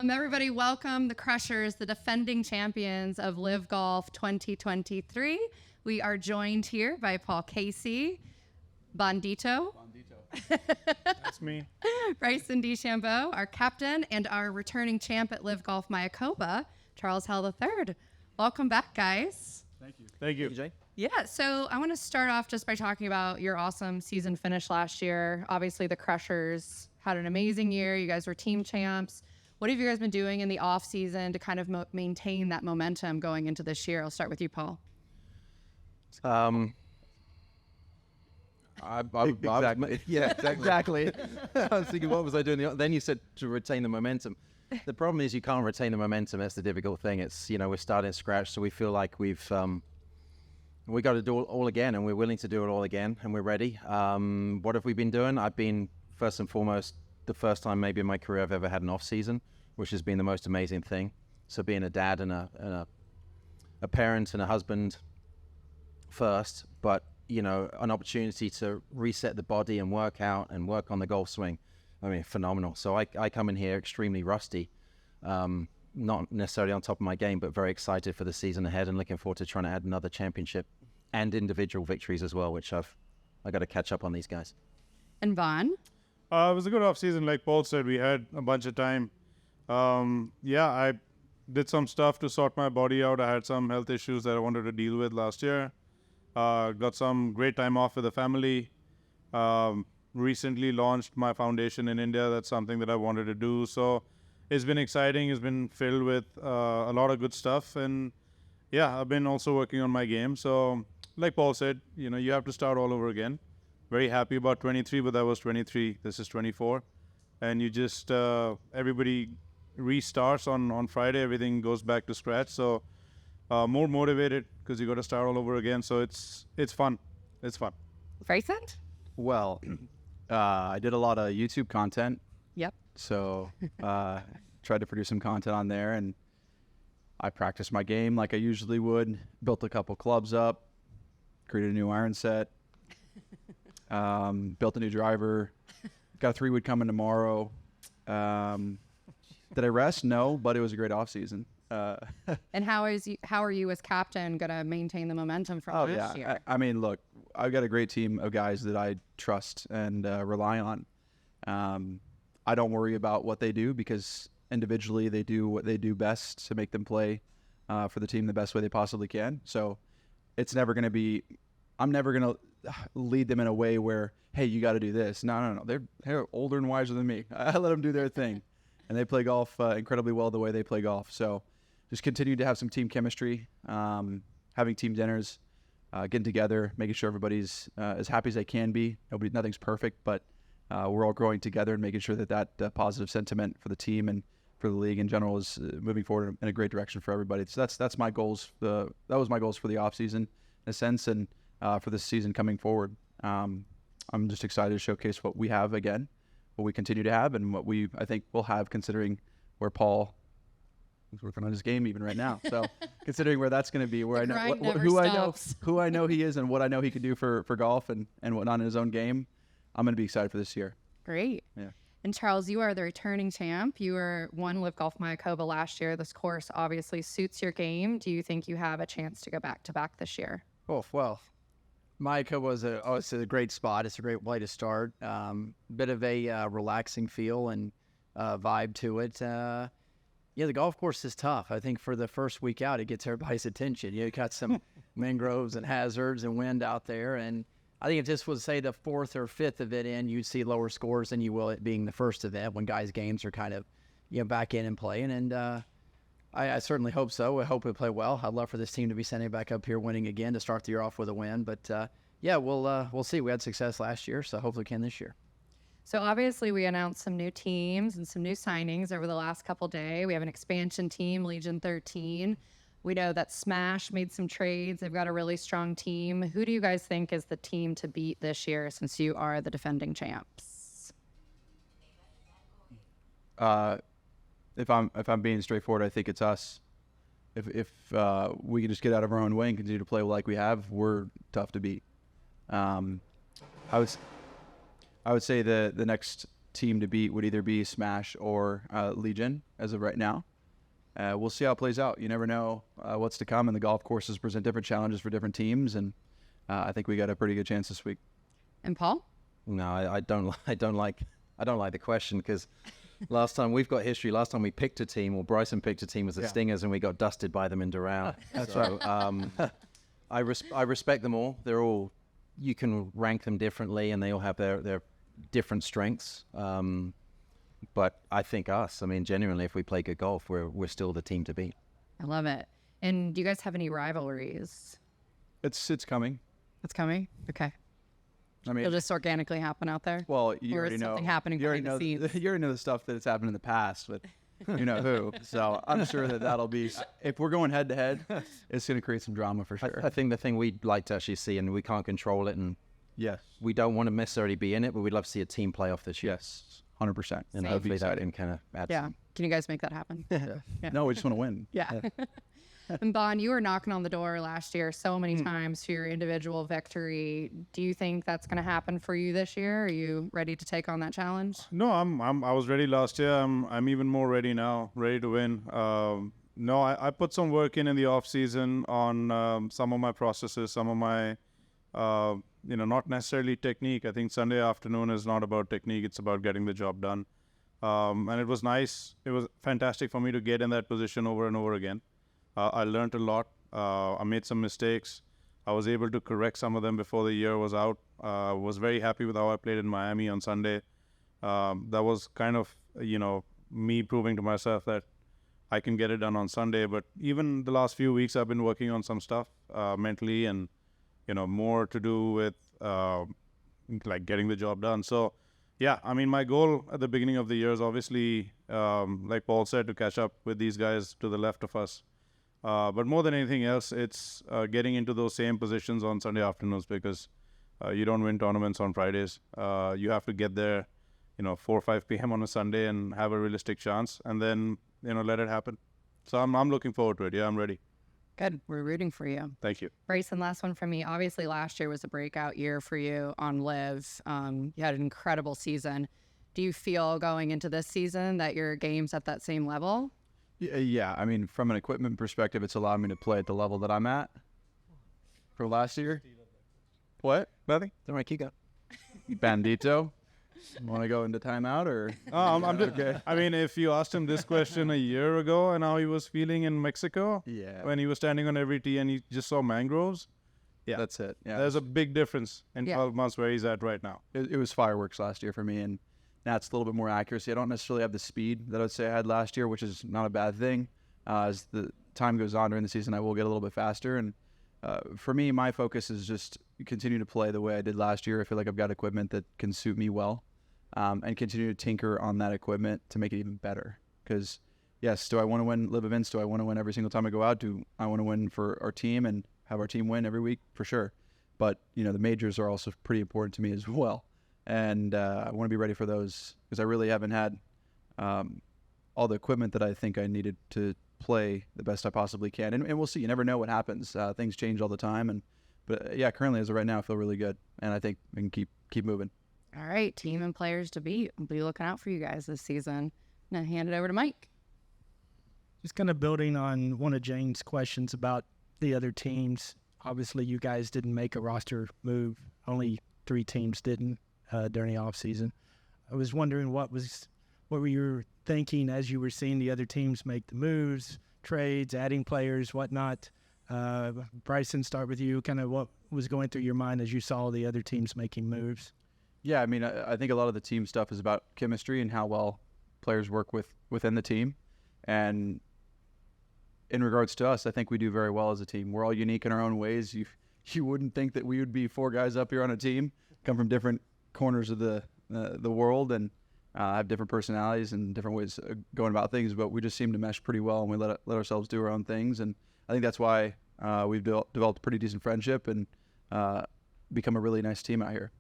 Everybody, welcome the Crushers, the defending champions of LIV Golf 2023. We are joined here by Paul Casey, Bandito. That's me. Bryson DeChambeau, our captain, and our returning champ at LIV Golf Mayakoba, Charles Howell III. Welcome back, guys. Thank you. Thank you. Jay. Yeah, so I want to start off just by talking about your awesome season finish last year. Obviously, the Crushers had an amazing year. You guys were team champs. What have you guys been doing in the off season to kind of maintain that momentum going into this year? I'll start with you, Paul. Exactly. Yeah, exactly. I was thinking, what was I doing? Then you said to retain the momentum. The problem is you can't retain the momentum. That's the difficult thing. It's, we're starting scratch, so we feel like we got to do it all again, and we're willing to do it all again, and we're ready. What have we been doing? I've been, first and foremost, the first time maybe in my career I've ever had an off season, which has been the most amazing thing. So being a dad and a parent and a husband first, but an opportunity to reset the body and work out and work on the golf swing. I mean, phenomenal. So I come in here extremely rusty, not necessarily on top of my game, but very excited for the season ahead and looking forward to trying to add another championship and individual victories as well, which I got to catch up on these guys. And Vaughn? It was a good off-season. Like Paul said, we had a bunch of time. I did some stuff to sort my body out. I had some health issues that I wanted to deal with last year. Got some great time off with the family. Recently launched my foundation in India. That's something that I wanted to do. So it's been exciting. It's been filled with a lot of good stuff. And yeah, I've been also working on my game. So like Paul said, you have to start all over again. Very happy about 23, but that was 23. This is 24. And you just, everybody restarts on Friday. Everything goes back to scratch. So more motivated because you got to start all over again. So it's fun. It's fun. Bryson? Well, I did a lot of YouTube content. Yep. So tried to produce some content on there, and I practiced my game like I usually would. Built a couple clubs up, created a new iron set, built a new driver, got a 3-wood coming tomorrow. Did I rest? No, but it was a great off season. And how are you as captain going to maintain the momentum from last year? I mean, look, I've got a great team of guys that I trust and rely on. I don't worry about what they do because individually they do what they do best to make them play for the team the best way they possibly can. So it's never going to be, I'm never going to lead them in a way where, hey, you got to do this. No. They're older and wiser than me. I let them do their thing. And they play golf incredibly well the way they play golf. So just continue to have some team chemistry, having team dinners, getting together, making sure everybody's as happy as they can be. Nothing's perfect, but we're all growing together and making sure that positive sentiment for the team and for the league in general is moving forward in a great direction for everybody. So that's my goals. That was my goals for the off season in a sense, and for this season coming forward. I'm just excited to showcase what we have again, what we continue to have, and what I think we'll have considering where Paul is working on his game even right now. So considering where that's going to be, where who I know he is and what I know he can do for golf and whatnot in his own game, I'm going to be excited for this year. Great. Yeah. And Charles, you are the returning champ. You won LIV Golf Mayakoba last year. This course obviously suits your game. Do you think you have a chance to go back-to-back this year? Oh, well, Mayakoba is a great spot. It's a great way to start. Bit of a relaxing feel and vibe to it. The golf course is tough. I think for the first week out, it gets everybody's attention. You got some mangroves and hazards and wind out there. And I think if this was, say, the 4th or 5th event in, you'd see lower scores than you will it being the first event when guys' games are kind of back in and playing. And I certainly hope so. I hope we play well. I'd love for this team to be sending back up here winning again to start the year off with a win. But, we'll see. We had success last year, so hopefully we can this year. So obviously we announced some new teams and some new signings over the last couple days. We have an expansion team, Legion 13. We know that Smash made some trades. They've got a really strong team. Who do you guys think is the team to beat this year since you are the defending champs? If I'm being straightforward, I think it's us. If we can just get out of our own way and continue to play like we have, we're tough to beat. I would say the next team to beat would either be Smash or Legion as of right now. We'll see how it plays out. You never know what's to come, and the golf courses present different challenges for different teams, and I think we got a pretty good chance this week. And Paul? No, I don't like the question, because last time we've got history. Last time we picked a team, or Bryson picked a team, was the Stingers, and we got dusted by them in Doral. That's right. I respect them all. They're all, you can rank them differently, and they all have their different strengths. But I think genuinely, if we play good golf, we're still the team to beat. I love it. And do you guys have any rivalries? It's coming. It's coming? Okay. I mean, It'll just organically happen out there? well, you Or already is know. something happening You already behind know. the scenes? You already know the stuff that's happened in the past with, you know who. So I'm sure that'll be. If we're going head to head, it's going to create some drama for sure. I think the thing we'd like to actually see, and we can't control it, and Yes. we don't want to necessarily be in it, but we'd love to see a team play off this year. Yes. 100%. And Same. hopefully that can kind of add Yeah. some. Can you guys make that happen? Yeah. No, we just want to win. Yeah. And Bon, you were knocking on the door last year so many times for your individual victory. Do you think that's going to happen for you this year? Are you ready to take on that challenge? No, I was ready last year. I'm even more ready now, ready to win. No, I put some work in the off season on some of my processes, some of my, not necessarily technique. I think Sunday afternoon is not about technique; it's about getting the job done. And it was nice. It was fantastic for me to get in that position over and over again. I learned a lot. I made some mistakes. I was able to correct some of them before the year was out. Was very happy with how I played in Miami on Sunday. That was kind of, me proving to myself that I can get it done on Sunday. But even the last few weeks, I've been working on some stuff mentally, and, more to do with like getting the job done. So, yeah, my goal at the beginning of the year is obviously, like Paul said, to catch up with these guys to the left of us. But more than anything else, it's getting into those same positions on Sunday afternoons, because you don't win tournaments on Fridays. You have to get there, 4 or 5 p.m. on a Sunday and have a realistic chance, and then, let it happen. So I'm looking forward to it. Yeah, I'm ready. Good. We're rooting for you. Thank you. Bryson, last one from me. Obviously, last year was a breakout year for you on LIV. You had an incredible season. Do you feel going into this season that your game's at that same level? Yeah. From an equipment perspective, it's allowed me to play at the level that I'm at for last year. What? Nothing? All right, keep going. Bandito? Want to go into timeout or? I'm just, Okay. if you asked him this question a year ago and how he was feeling in Mexico, Yeah. when he was standing on every tee and he just saw mangroves, yeah, That's it. Yeah. there's a big difference in Yeah. 12 months where he's at right now. It was fireworks last year for me, and that's a little bit more accuracy. I don't necessarily have the speed that I'd say I had last year, which is not a bad thing. As the time goes on during the season, I will get a little bit faster. And for me, my focus is just continue to play the way I did last year. I feel like I've got equipment that can suit me well, and continue to tinker on that equipment to make it even better. Because, yes, do I want to win LIV events? Do I want to win every single time I go out? Do I want to win for our team and have our team win every week? For sure. But, the majors are also pretty important to me as well. And I want to be ready for those, because I really haven't had all the equipment that I think I needed to play the best I possibly can. And we'll see. You never know what happens. Things change all the time. But yeah, currently as of right now, I feel really good. And I think we can keep moving. All right, team and players to beat. I'll be looking out for you guys this season. Now hand it over to Mike. Just kind of building on one of Jane's questions about the other teams. Obviously, you guys didn't make a roster move. Only 3 teams didn't during the offseason. I was wondering what were you thinking as you were seeing the other teams make the moves, trades, adding players, whatnot. Bryson, start with you. Kind of what was going through your mind as you saw the other teams making moves? Yeah, I think a lot of the team stuff is about chemistry and how well players work within the team. And in regards to us, I think we do very well as a team. We're all unique in our own ways. You wouldn't think that we would be 4 guys up here on a team, come from different corners of the world, and have different personalities and different ways of going about things. But we just seem to mesh pretty well, and we let ourselves do our own things. And I think that's why we've developed a pretty decent friendship and become a really nice team out here.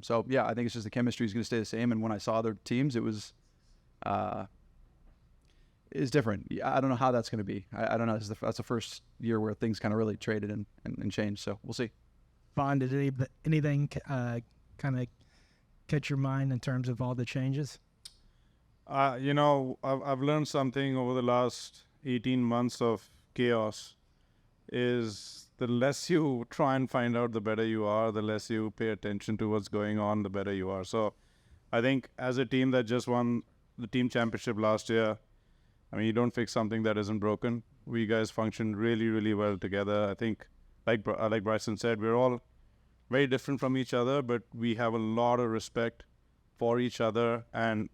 So yeah, I think it's just the chemistry is going to stay the same. And when I saw other teams, it was different. I don't know how that's going to be. I don't know. That's the first year where things kind of really traded and changed. So we'll see. Vaughn, did anything kind of catch your mind in terms of all the changes? I've learned something over the last 18 months of chaos is the less you try and find out, the better you are, the less you pay attention to what's going on, the better you are. So I think as a team that just won the team championship last year, I mean, you don't fix something that isn't broken. We guys functioned really, really well together. I think, like Bryson said, we're all very different from each other, but we have a lot of respect for each other, and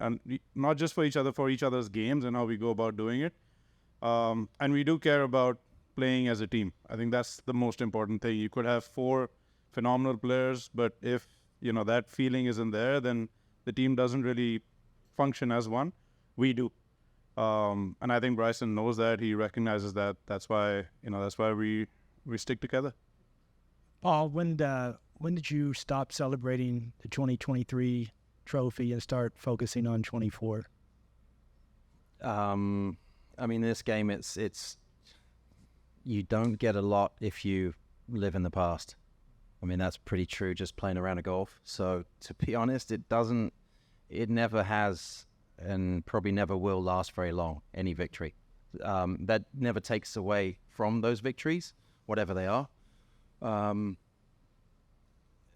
not just for each other, for each other's games and how we go about doing it. And we do care about playing as a team. I think that's the most important thing. You could have 4 phenomenal players, but if that feeling isn't there, then the team doesn't really function as one. We do. And I think Bryson knows that. He recognizes that. That's why we stick together. Paul, when did you stop celebrating the 2023 trophy and start focusing on 24? I mean, this game, it's you don't get a lot if you live in the past. I mean, that's pretty true just playing around a golf. So to be honest, it never has and probably never will last very long, any victory. That never takes away from those victories, whatever they are.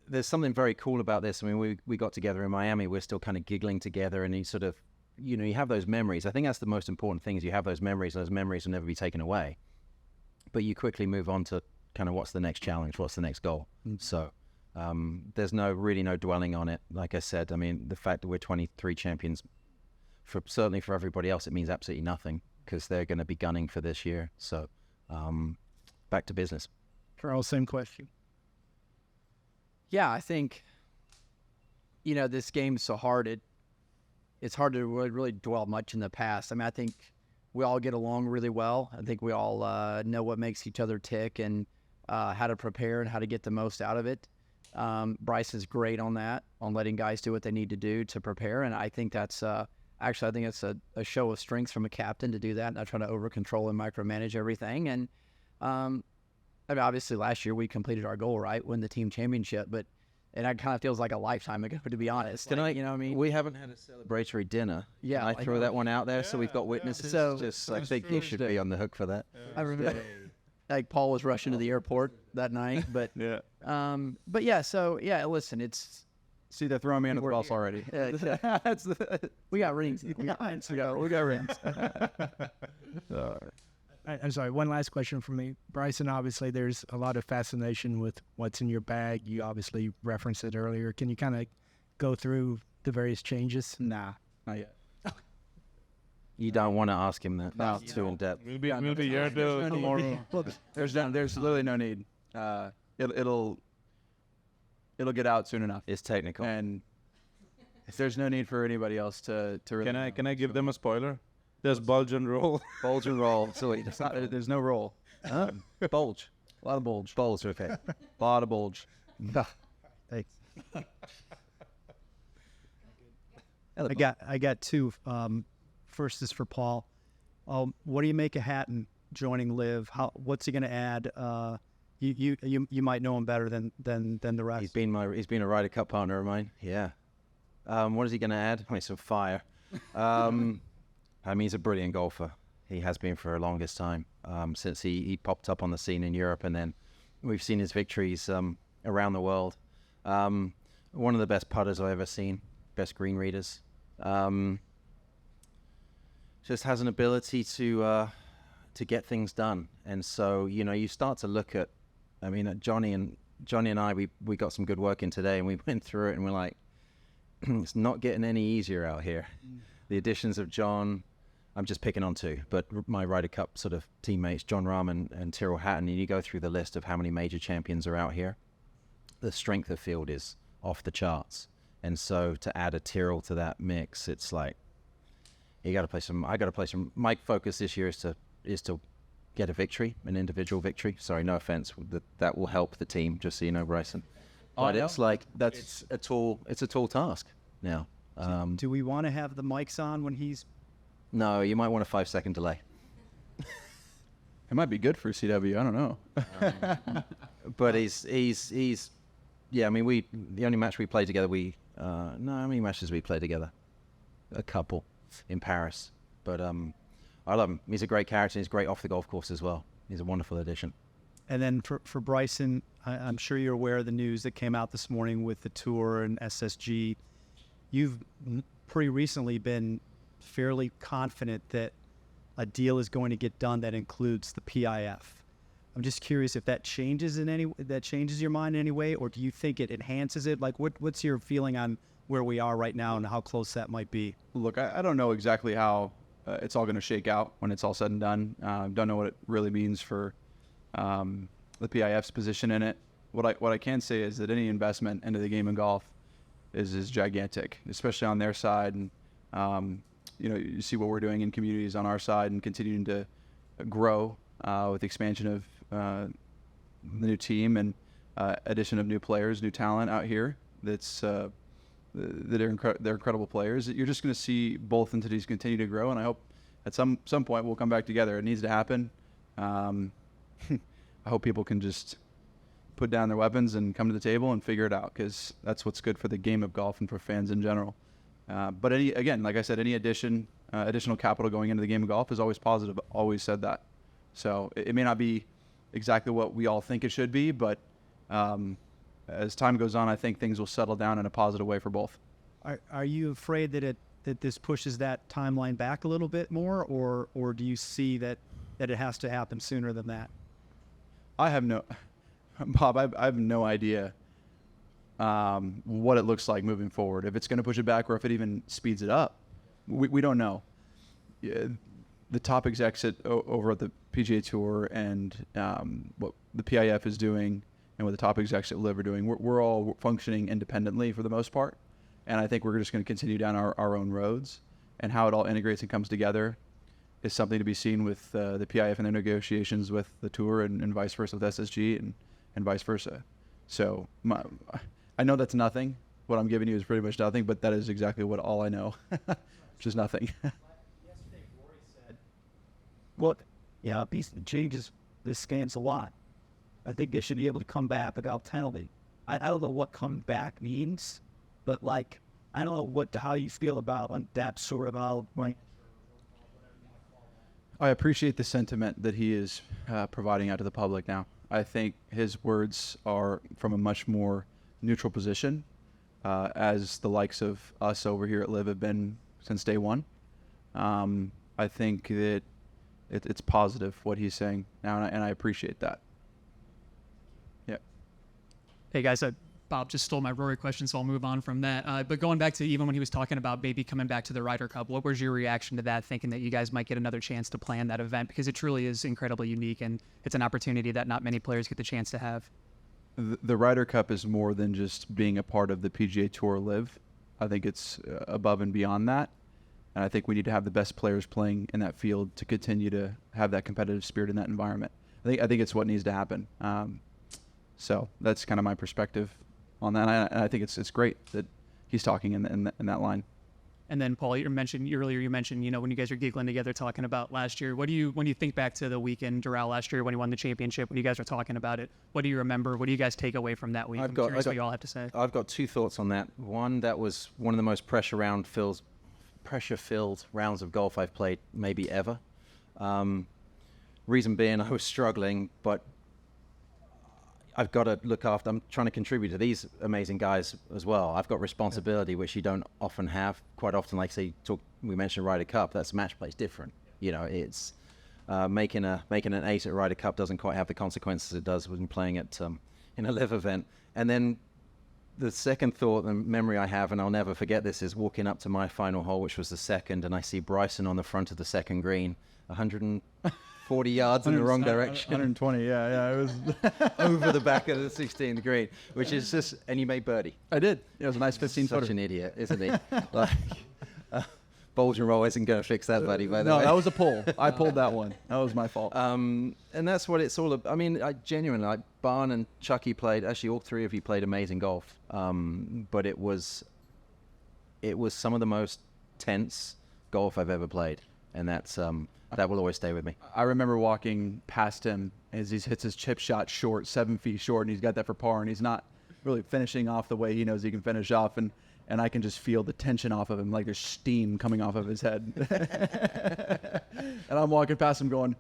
There's something very cool about this. I mean, we got together in Miami. We're still kind of giggling together, and you sort of, you have those memories. I think that's the most important thing is you have those memories, and those memories will never be taken away. But you quickly move on to kind of what's the next challenge, what's the next goal. So there's really no dwelling on it. Like I said, I mean, the fact that we're 23 champions, certainly for everybody else, it means absolutely nothing because they're going to be gunning for this year. So back to business. Charles, same question. Yeah, I think, this game's so hard. It's hard to really dwell much in the past. I mean, I think we all get along really well. I think we all know what makes each other tick and how to prepare and how to get the most out of it. Bryce is great on that, on letting guys do what they need to do to prepare. And I think that's actually, I think it's a show of strength from a captain to do that, not trying to over-control and micromanage everything. And I mean, obviously last year we completed our goal, right? Win the team championship, but it kind of feels like a lifetime ago, to be honest. You know what I mean? We haven't had a celebratory dinner. Yeah. Can I throw that one out there so we've got witnesses? So- I think you should be on the hook for that. I remember, like Paul was rushing to the airport that night, but Yeah. but yeah. So yeah, listen, it's See, they're throwing me under the We're bus here. already. That's we got rings. We got rings. I'm sorry, one last question from me. Bryson, obviously there's a lot of fascination with what's in your bag. You obviously referenced it earlier. Can you kind of go through the various changes? Nah, not yet. You don't want to ask him that. No. It's too in depth. We'll be here till tomorrow. There's literally no need. It'll get out soon enough, It's technical. and there's no need for anybody else to really. Can I give them a spoiler? There's bulge and roll. Bulge and roll. So It's not, there's no roll. bulge. A lot of bulge. Bulge, okay. A lot of bulge. Thanks. I got 2. First is for Paul. What do you make of Hatton joining LIV? What's he going to add? You might know him better than the rest. He's been a Ryder Cup partner of mine. Yeah. What is he going to add? I mean, some fire. I mean, he's a brilliant golfer. He has been for the longest time, since he popped up on the scene in Europe, and then we've seen his victories around the world. One of the best putters I've ever seen, best green readers. Just has an ability to get things done, and so you start to look at. I mean, Johnny and I, we got some good work in today, and we went through it, and we're like, it's not getting any easier out here. The additions of John, I'm just picking on 2, but my Ryder Cup sort of teammates, John Rahm and Tyrrell Hatton, and you go through the list of how many major champions are out here, the strength of field is off the charts. And so to add a Tyrrell to that mix, it's like, I got to play some. My focus this year is to get a victory, an individual victory. Sorry, no offense. That will help the team, just so you know, Bryson. But it's like, it's a tall task now. Do we want to have the mics on when he's? No, you might want a 5-second delay. It might be good for CW. I don't know. But he's yeah. I mean, the only match we played together, we No, how many matches we played together? A couple in Paris. But I love him. He's a great character. He's great off the golf course as well. He's a wonderful addition. And then for Bryson, I'm sure you're aware of the news that came out this morning with the tour and SSG. You've pretty recently been fairly confident that a deal is going to get done that includes the PIF. I'm just curious if that changes your mind in any way, or do you think it enhances it? Like, what's your feeling on where we are right now and how close that might be? Look, I don't know exactly how it's all going to shake out when it's all said and done. Don't know what it really means for the PIF's position in it. What I can say is that any investment into the game of golf is gigantic, especially on their side. And you see what we're doing in communities on our side and continuing to grow with the expansion of the new team and addition of new players, new talent out here. They're incredible players. You're just going to see both entities continue to grow, and I hope at some point we'll come back together. It needs to happen. I hope people can just put down their weapons and come to the table and figure it out, because that's what's good for the game of golf and for fans in general. But like I said, any additional capital going into the game of golf is always positive. Always said that. So it may not be exactly what we all think it should be, but as time goes on, I think things will settle down in a positive way for both. Are you afraid that this pushes that timeline back a little bit more, or do you see that it has to happen sooner than that? Bob, I have no idea what it looks like moving forward. If it's going to push it back or if it even speeds it up, we don't know. The top execs over at the PGA Tour and what the PIF is doing and what the top execs at LIV are doing, we're all functioning independently for the most part. And I think we're just going to continue down our own roads. And how it all integrates and comes together is something to be seen with the PIF and their negotiations with the Tour and vice versa with SSG and vice versa. So I know that's nothing. What I'm giving you is pretty much nothing, but that is exactly all I know, which is nothing. Yesterday, Rory said, look, these changes, this scans a lot. I think they should be able to come back without penalty. I don't know what come back means, but I don't know how you feel about that sort of I appreciate the sentiment that he is providing out to the public now. I think his words are from a much more neutral position, as the likes of us over here at LIV have been since day one. I think that it's positive what he's saying now, and I appreciate that. Yeah. Hey guys, Bob just stole my Rory question, so I'll move on from that. But going back to even when he was talking about maybe coming back to the Ryder Cup, what was your reaction to that, thinking that you guys might get another chance to plan that event? Because it truly is incredibly unique, and it's an opportunity that not many players get the chance to have. The Ryder Cup is more than just being a part of the PGA Tour LIV. I think it's above and beyond that. And I think we need to have the best players playing in that field to continue to have that competitive spirit in that environment. I think it's what needs to happen. So that's kind of my perspective on that. And I think it's great that he's talking in that line. And then Paul, you mentioned when you guys were giggling together talking about last year, when you think back to the weekend Doral last year when he won the championship, when you guys were talking about it, what do you remember? What do you guys take away from that week? I'm curious what you all have to say. I've got two thoughts on that. One, that was one of the most pressure-filled rounds of golf I've played maybe ever. Reason being, I was struggling, but I've got to look after, I'm trying to contribute to these amazing guys as well. I've got responsibility, which you don't often have. Quite often, like we mentioned Ryder Cup, that's match play is different. It's making an ace at Ryder Cup doesn't quite have the consequences it does when playing at in a LIV event. And then the second thought and memory I have, and I'll never forget this, is walking up to my final hole, which was the second, and I see Bryson on the front of the second green, 140 yards in the wrong direction. 120, yeah. It was over the back of the 16th green, which is just, and you made birdie. I did. It was a nice 15-footer. Such an idiot, isn't he? Bulge and roll isn't going to fix that, buddy, by the way. No, that was a pull. I pulled that one. That was my fault. And that's what it's all about. I mean, I genuinely, Barn and Chucky played, actually all three of you played amazing golf. But it was some of the most tense golf I've ever played. And that's that will always stay with me. I remember walking past him as he hits his chip shot short, 7 feet short, and he's got that for par, and he's not really finishing off the way he knows he can finish off. And and I can just feel the tension off of him, like there's steam coming off of his head. And I'm walking past him going,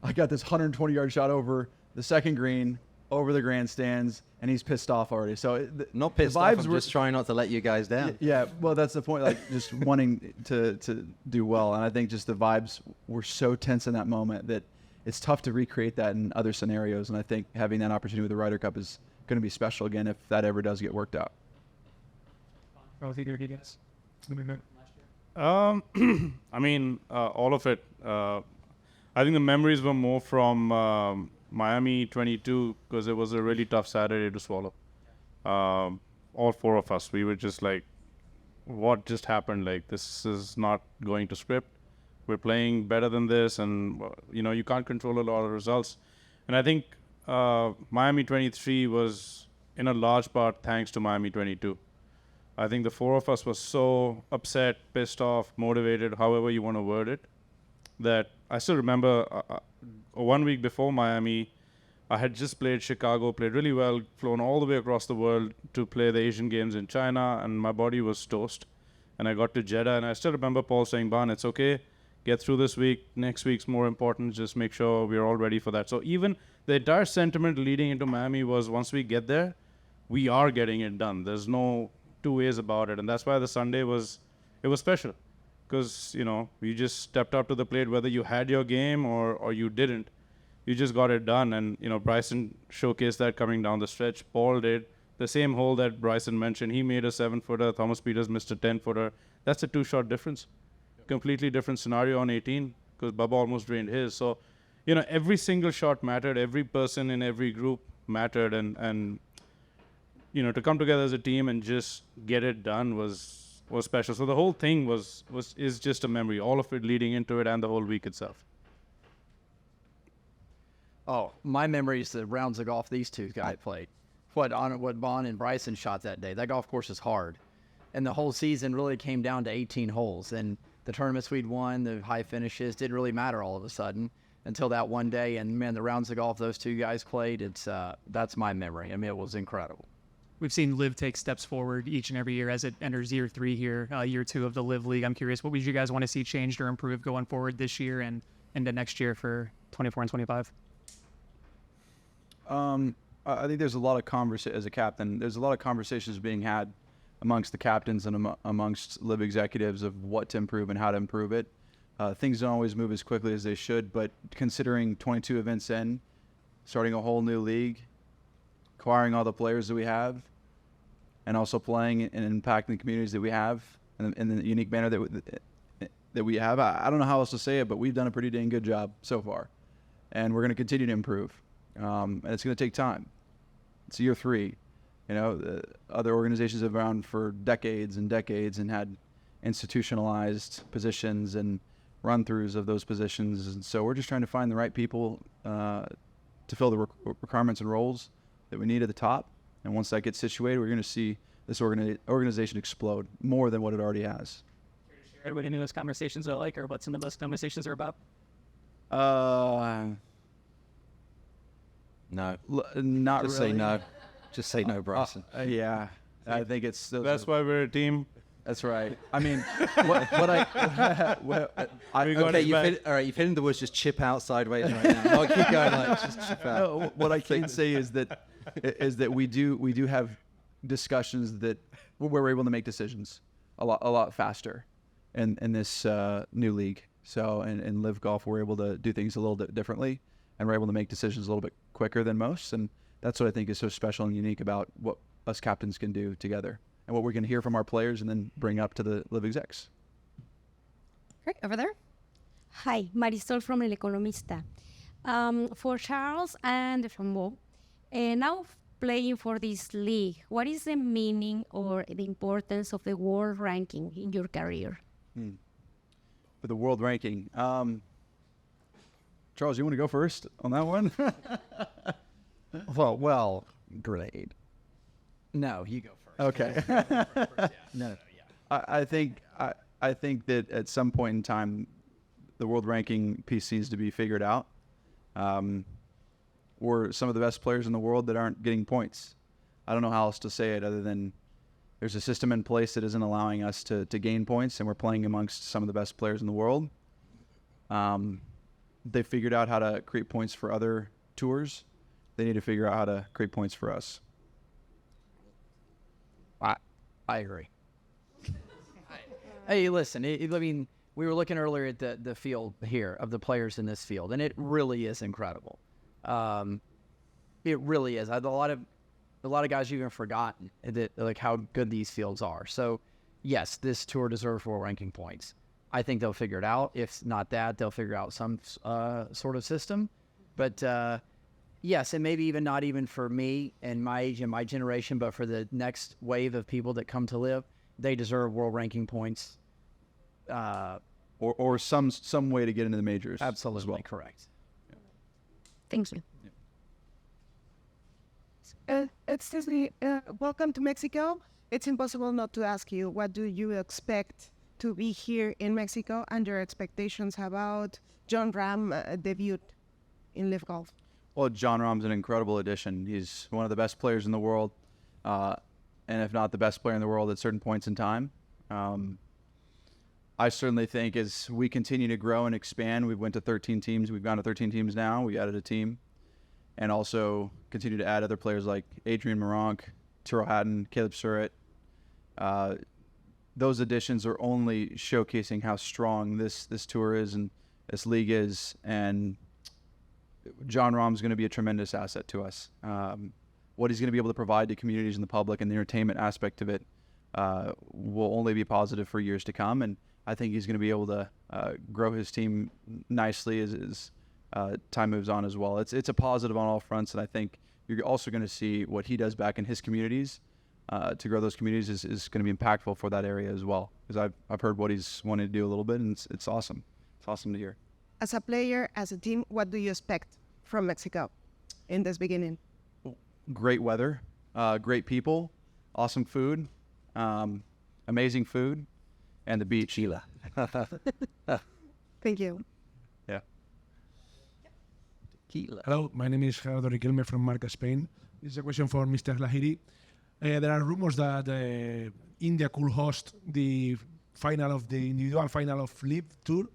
I got this 120-yard shot over the second green, over the grandstands, and he's pissed off already. So Not pissed off, I'm just trying not to let you guys down. Yeah, well, that's the point, like just wanting to do well. And I think just the vibes were so tense in that moment that it's tough to recreate that in other scenarios. And I think having that opportunity with the Ryder Cup is going to be special again if that ever does get worked out. I mean, all of it. I think the memories were more from Miami 22 because it was a really tough Saturday to swallow. All four of us, we were just like, what just happened? Like, this is not going to script. We're playing better than this, and you can't control a lot of results. And I think Miami 23 was in a large part thanks to Miami 22. I think the four of us were so upset, pissed off, motivated, however you want to word it, that I still remember 1 week before Miami, I had just played Chicago, played really well, flown all the way across the world to play the Asian Games in China, and my body was toast. And I got to Jeddah, and I still remember Paul saying, Ban, it's okay, get through this week, next week's more important, just make sure we're all ready for that. So even the entire sentiment leading into Miami was, once we get there, we are getting it done. There's no two ways about it, and that's why the Sunday was special, because you just stepped up to the plate, whether you had your game or you didn't, you just got it done. And Bryson showcased that coming down the stretch. Paul did the same hole that Bryson mentioned. He made a 7-footer. Thomas Peters missed a 10-footer. That's a 2-shot difference. Completely different scenario on 18 because Bubba almost drained his. So every single shot mattered. Every person in every group mattered, and to come together as a team and just get it done was special. So the whole thing is just a memory, all of it leading into it and the whole week itself. Oh, my memory is the rounds of golf these two guys played. What Vaughn and Bryson shot that day. That golf course is hard. And the whole season really came down to 18 holes. And the tournaments we'd won, the high finishes, didn't really matter all of a sudden until that one day. And, man, the rounds of golf those two guys played, that's my memory. I mean, it was incredible. We've seen LIV take steps forward each and every year as it enters year 3 here, year 2 of the LIV League. I'm curious, what would you guys want to see changed or improved going forward this year and into next year for 24 and 25? I think there's a lot of as a captain, there's a lot of conversations being had amongst the captains and amongst LIV executives of what to improve and how to improve it. Things don't always move as quickly as they should, but considering 22 events in, starting a whole new league, acquiring all the players that we have, and also playing and impacting the communities that we have in the unique manner that we have. I don't know how else to say it, but we've done a pretty dang good job so far, and we're going to continue to improve. And it's going to take time. It's year 3. The other organizations have been around for decades and decades and had institutionalized positions and run-throughs of those positions. And so we're just trying to find the right people to fill the requirements and roles that we need at the top. And once that gets situated, we're going to see this organization explode more than what it already has. Share what any of those conversations are like, or what some of those conversations are about? No. Not Just really. say no. Just say no, Bryson. Yeah. I think it's... That's why we're a team. That's right. I mean, what I... Okay, you've hit in the woods, just chip out sideways right now. No, keep going, just chip out. No, what I can say is that we do have discussions that where we're able to make decisions a lot faster in this new league. So in LIV Golf, we're able to do things a little bit differently, and we're able to make decisions a little bit quicker than most. And that's what I think is so special and unique about what us captains can do together, and what we're going to hear from our players and then bring up to the LIV execs. Great, over there. Hi, Marisol from El Economista. For Charles and DeChambeau, now playing for this league, what is the meaning or the importance of the world ranking in your career? For the world ranking, Charles, you want to go first on that one? Well, great. No, you go first. Okay. No, I think that at some point in time, the world ranking piece needs to be figured out. We're some of the best players in the world that aren't getting points. I don't know how else to say it other than there's a system in place that isn't allowing us to gain points, and we're playing amongst some of the best players in the world. They figured out how to create points for other tours. They need to figure out how to create points for us. I agree. Hey, listen, I mean, we were looking earlier at the field here of the players in this field, and it really is incredible. It really is. A lot of guys have even forgotten that, like, how good these fields are. So, yes, this tour deserves world ranking points. I think they'll figure it out. If not that, they'll figure out some sort of system. But yes, and maybe even not even for me and my age and my generation, but for the next wave of people that come to live, they deserve world ranking points. Or some way to get into the majors. Absolutely as well. correct. Thank you. Excuse me, welcome to Mexico. It's impossible not to ask you, what do you expect to be here in Mexico and your expectations about Jon Rahm debut in LIV Golf? Well, Jon Rahm's an incredible addition. He's one of the best players in the world, and if not the best player in the world at certain points in time. I certainly think as we continue to grow and expand, we went to 13 teams. We've gone to 13 teams now. We added a team. And also continue to add other players like Adrian Meronk, Tyrrell Hatton, Caleb Surratt. Those additions are only showcasing how strong this tour is and this league is. And Jon Rahm's going to be a tremendous asset to us. What he's going to be able to provide to communities and the public and the entertainment aspect of it will only be positive for years to come. And I think he's going to be able to grow his team nicely as time moves on as well. It's a positive on all fronts, and I think you're also going to see what he does back in his communities to grow those communities is going to be impactful for that area as well. Because I've heard what he's wanting to do a little bit, and it's awesome. It's awesome to hear. As a player, as a team, what do you expect from Mexico in this beginning? Great weather, great people, awesome food, amazing food, and the beach. Sheila. Thank you. Yeah. Hello, my name is Gerardo Riquelme from Marca, Spain. This is a question for Mr. Lahiri. There are rumors that India could host the individual final of LIV Tour.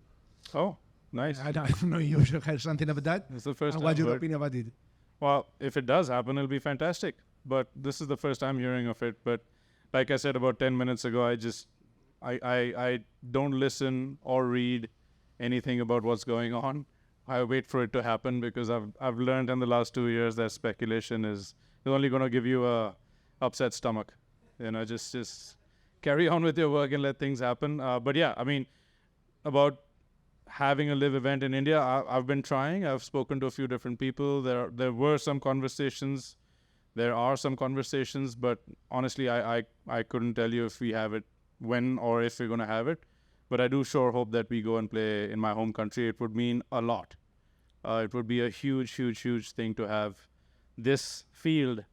Oh, nice. I don't know if you should have something about that. It's the first time. What's your opinion about it? Well, if it does happen, it'll be fantastic. But this is the first time hearing of it. But like I said about 10 minutes ago, I don't listen or read anything about what's going on. I wait for it to happen because I've learned in the last 2 years that speculation is only going to give you a upset stomach. You know, just carry on with your work and let things happen. But yeah, I mean, about having a LIV event in India, I've been trying. I've spoken to a few different people. There were some conversations. There are some conversations, but honestly, I couldn't tell you if we have it when or if we're going to have it. But I do sure hope that we go and play in my home country. It would mean a lot. It would be a huge, huge, huge thing to have this field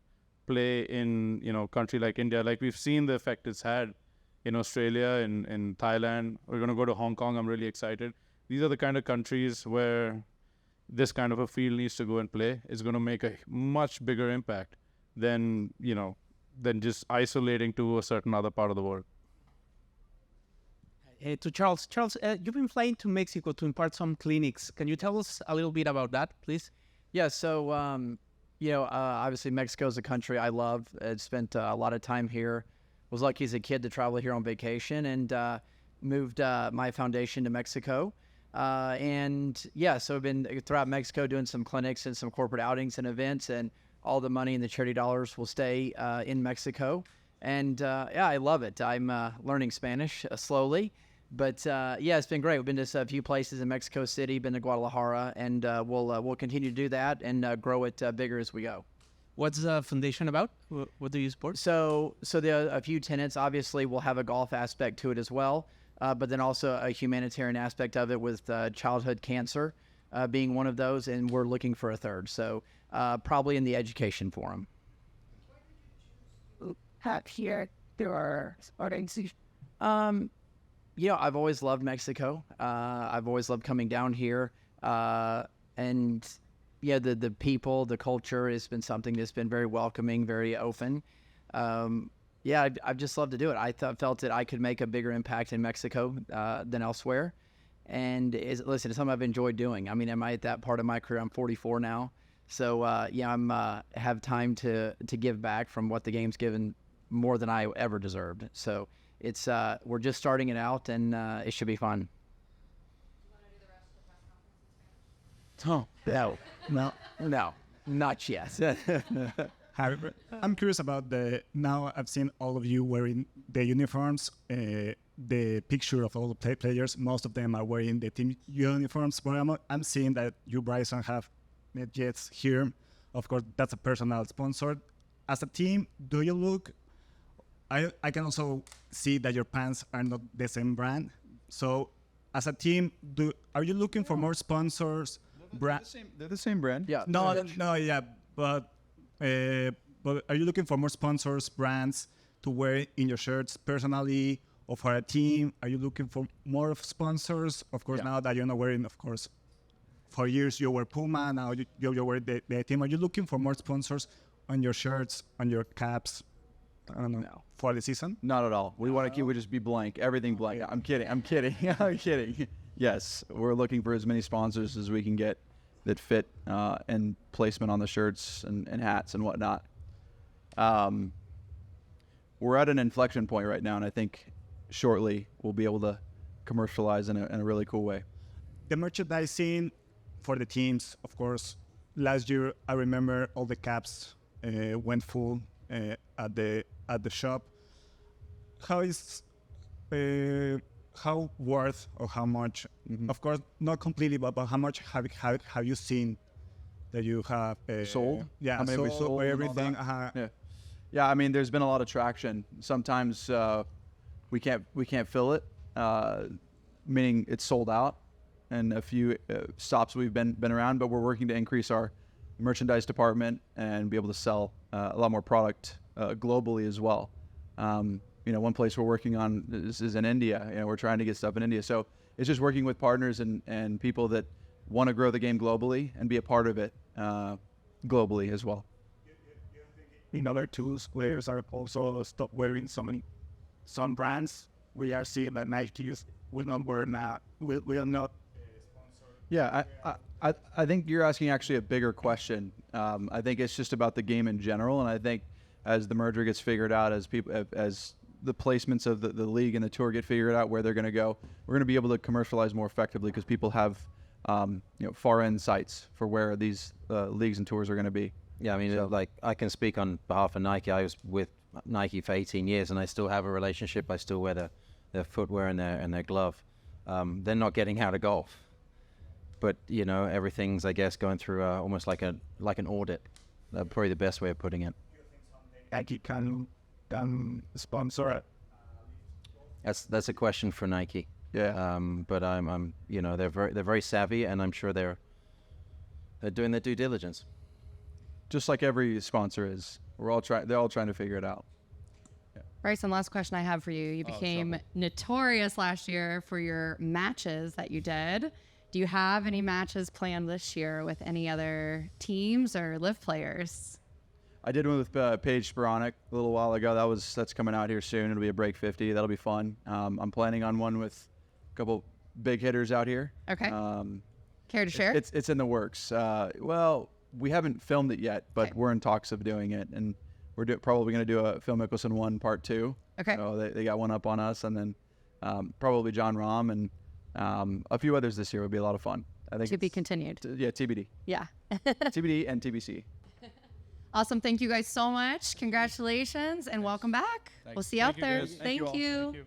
play in, country like India. Like we've seen the effect it's had in Australia, in Thailand. We're going to go to Hong Kong. I'm really excited. These are the kind of countries where this kind of a field needs to go and play. It's going to make a much bigger impact than just isolating to a certain other part of the world. To Charles. Charles, you've been flying to Mexico to impart some clinics. Can you tell us a little bit about that, please? Yeah, so, obviously Mexico is a country I love. I spent a lot of time here. Was lucky as a kid to travel here on vacation and moved my foundation to Mexico. So I've been throughout Mexico doing some clinics and some corporate outings and events, and all the money and the charity dollars will stay in Mexico. And I love it. I'm learning Spanish slowly. But it's been great. We've been to a few places in Mexico City, been to Guadalajara, and we'll continue to do that and grow it bigger as we go. What's the foundation about? What do you support? So there are a few tenants. Obviously, we'll have a golf aspect to it as well, but then also a humanitarian aspect of it with childhood cancer being one of those, and we're looking for a third. So probably in the education forum. Have here there are organizations. I've always loved Mexico. I've always loved coming down here. And the people, the culture has been something that's been very welcoming, very open. Yeah, I'd just love to do it. I felt that I could make a bigger impact in Mexico than elsewhere. And listen, it's something I've enjoyed doing. I mean, am I at that part of my career? I'm 44 now. So, yeah, I'm have time to give back from what the game's given more than I ever deserved. So it's we're just starting it out, and it should be fun. Oh, No, not yet. Hi, I'm curious about now I've seen all of you wearing the uniforms, the picture of all the players. Most of them are wearing the team uniforms, but I'm seeing that you, Bryson, have Jets here. Of course, that's a personal sponsor. As a team, do you look, I can also see that your pants are not the same brand. So as a team, are you looking for more sponsors? They're the same brand. Yeah. Yeah, but are you looking for more sponsors, brands to wear in your shirts personally or for a team? Are you looking for more of sponsors? Of course, now that you're not wearing, of course, for years you were Puma, now you wear the team. Are you looking for more sponsors on your shirts, on your caps? I don't know. No. For the season? Not at all. We want to keep. We just be blank. Everything blank. I'm kidding. I'm kidding. Yes, we're looking for as many sponsors as we can get that fit and placement on the shirts and hats and whatnot. We're at an inflection point right now, and I think shortly we'll be able to commercialize in a really cool way. The merchandising for the teams, of course. Last year, I remember all the caps went full at the shop. How worth or how much? Of course, not completely, but how much have you seen that you have sold? Yeah, how many we sold or everything. Yeah. I mean, there's been a lot of traction. Sometimes we can't fill it, meaning it's sold out, and a few stops we've been around. But we're working to increase our merchandise department and be able to sell a lot more product globally as well. One place we're working on is in India. We're trying to get stuff in India. So it's just working with partners and people that want to grow the game globally and be a part of it globally as well. In other tools, players are also stop wearing some brands. We are seeing that Nike will not wear now. Will not. Yeah, I think you're asking actually a bigger question. I think it's just about the game in general, and I think as the merger gets figured out, as the placements of the league and the tour get figured out where they're going to go, we're going to be able to commercialize more effectively because people have far end sights for where these leagues and tours are going to be. Yeah, I mean, like I can speak on behalf of Nike. I was with Nike for 18 years, and I still have a relationship. I still wear their footwear and their glove. They're not getting out of golf, but everything's, I guess, going through almost like an audit. Probably the best way of putting it. Nike can sponsor it. That's a question for Nike. Yeah. But I'm they're very savvy, and I'm sure they're doing their due diligence. Just like every sponsor is. They're all trying to figure it out. Yeah. Bryson, last question I have for you. You became notorious last year for your matches that you did. Do you have any matches planned this year with any other teams or LIV players? I did one with Paige Sporonic a little while ago. That's coming out here soon. It'll be a break 50. That'll be fun. I'm planning on one with a couple big hitters out here. Okay. Care to share? It's in the works. Well, we haven't filmed it yet, but we're in talks of doing it, and we're probably going to do a Phil Mickelson 1 Part 2. Okay. So they got one up on us, and then probably John Rahm and a few others this year would be a lot of fun. I think to be continued. Yeah, TBD. Yeah. TBD and TBC. Awesome. Thank you guys so much. Congratulations and welcome back. Thanks. We'll see you out there. Thank you. Thank you.